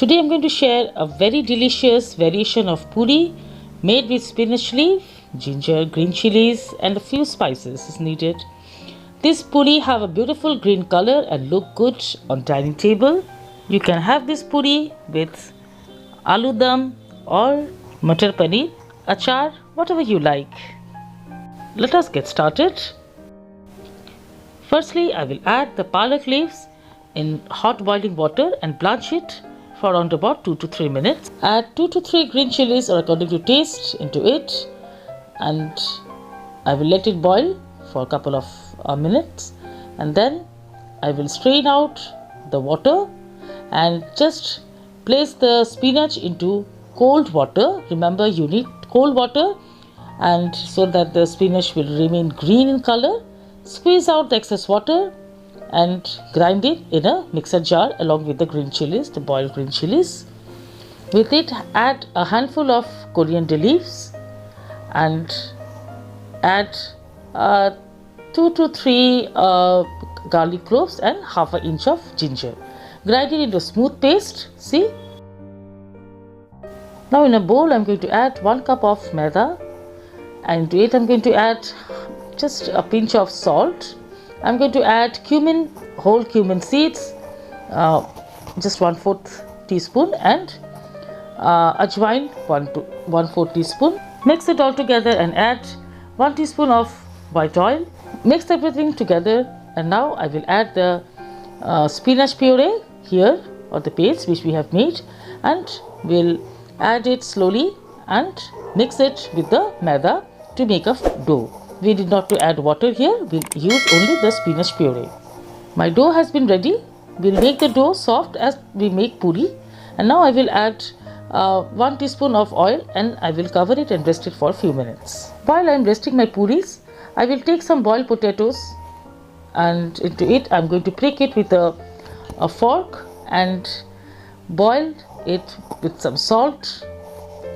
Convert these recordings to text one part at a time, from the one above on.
Today I'm going to share a very delicious variation of puri made with spinach leaf, ginger, green chilies and a few spices is needed. This puri have a beautiful green color and look good on dining table. You can have this puri with aloo dum or matar paneer, achar, whatever you like. Let us get started. Firstly, I will add the palak leaves in hot boiling water and blanch it for around about 2 to 3 minutes. Add 2 to 3 green chilies or according to taste into it, and I will let it boil for a couple of minutes, and then I will strain out the water and just place the spinach into cold water. Remember, you need cold water, and so that the spinach will remain green in color. Squeeze out the excess water and grind it in a mixer jar along with the green chilies, the boiled green chilies. With it, add a handful of coriander leaves and add 2 to 3 garlic cloves and half an inch of ginger. Grind it into a smooth paste. See? Now in a bowl, I'm going to add 1 cup of maida, and to it I'm going to add just a pinch of salt. I'm going to add cumin, whole cumin seeds, just 1/4 teaspoon, and ajwain 1/4 teaspoon. Mix it all together and add 1 teaspoon of white oil. Mix everything together, and now I will add the spinach puree here, or the paste which we have made, and we'll add it slowly and mix it with the maida to make a dough. We did not to add water here, we'll use only the spinach puree. My dough has been ready. We'll make the dough soft as we make puri, and now I will add 1 teaspoon of oil and I will cover it and rest it for a few minutes. While I am resting my puris, I will take some boiled potatoes, and into it I am going to prick it with a fork and boil it with some salt,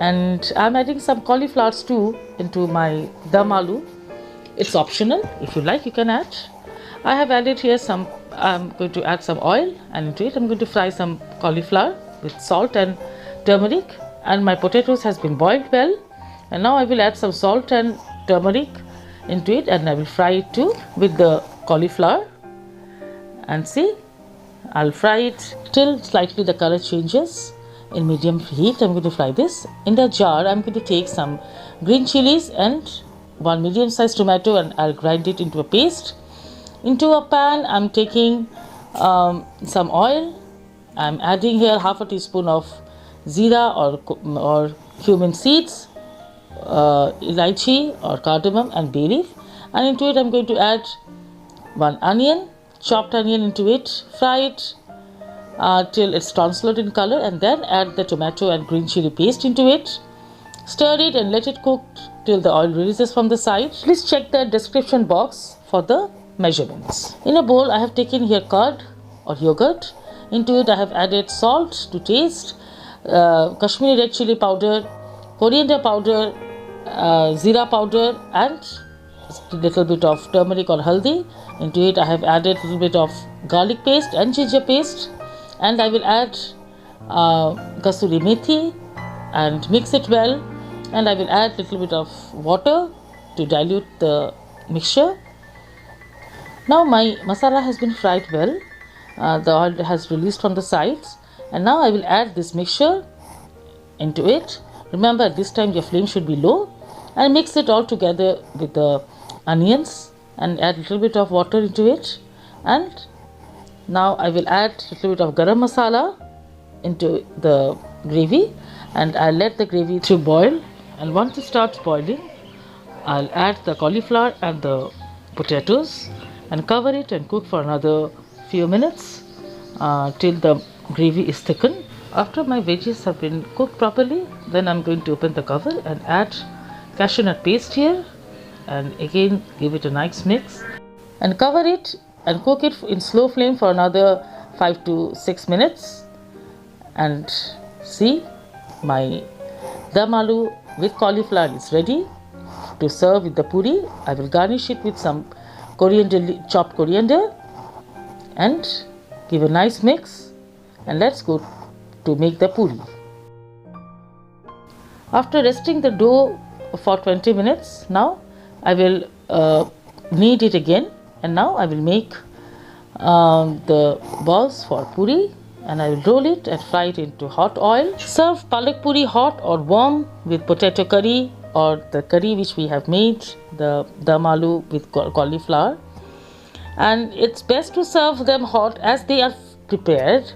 and I am adding some cauliflowers too into my dum aloo. It's optional. If you like, you can add. I have added here some, I'm going to add some oil, and into it I'm going to fry some cauliflower with salt and turmeric, and my potatoes has been boiled well, and now I will add some salt and turmeric into it, and I will fry it too with the cauliflower. And see, I'll fry it till slightly the color changes. In medium heat I'm going to fry this. In the jar I'm going to take some green chilies and 1 medium-sized tomato, and I'll grind it into a paste. Into a pan I'm taking some oil. I'm adding here half a teaspoon of zira or cumin seeds, elaichi or cardamom and bay leaf, and into it I'm going to add 1 onion, chopped onion into it. Fry it till it's translucent in color, and then add the tomato and green chili paste into it. Stir it and let it cook till the oil releases from the side. Please check the description box for the measurements. In a bowl I have taken here curd or yogurt. Into it I have added salt to taste, Kashmiri red chili powder, coriander powder, zira powder, and a little bit of turmeric or haldi. Into it I have added a little bit of garlic paste and ginger paste, and I will add kasuri methi and mix it well, and I will add a little bit of water to dilute the mixture. Now my masala has been fried well, the oil has released from the sides, and now I will add this mixture into it. Remember, at this time your flame should be low, and mix it all together with the onions and add a little bit of water into it. And now I will add a little bit of garam masala into the gravy, and I'll let the gravy to boil, and once it starts boiling I'll add the cauliflower and the potatoes and cover it and cook for another few minutes till the gravy is thickened. After my veggies have been cooked properly, then I'm going to open the cover and add cashew nut paste here, and again give it a nice mix and cover it and cook it in slow flame for another 5 to 6 minutes. And see, my dum aloo with cauliflower is ready to serve with the puri. I will garnish it with some chopped coriander and give a nice mix, and let's go to make the puri. After resting the dough for 20 minutes, now I will knead it again, and now I will make the balls for puri, and I will roll it and fry it into hot oil. Serve palak puri hot or warm with potato curry or the curry which we have made, the dum aloo with cauliflower. And it's best to serve them hot as they are prepared.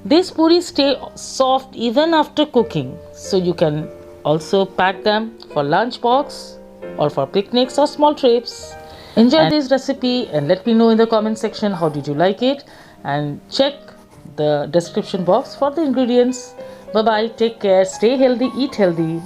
These puris stay soft even after cooking, so you can also pack them for lunch box or for picnics or small trips. Enjoy this recipe and let me know in the comment section how did you like it, and check the description box for the ingredients. Bye bye, take care, stay healthy, eat healthy.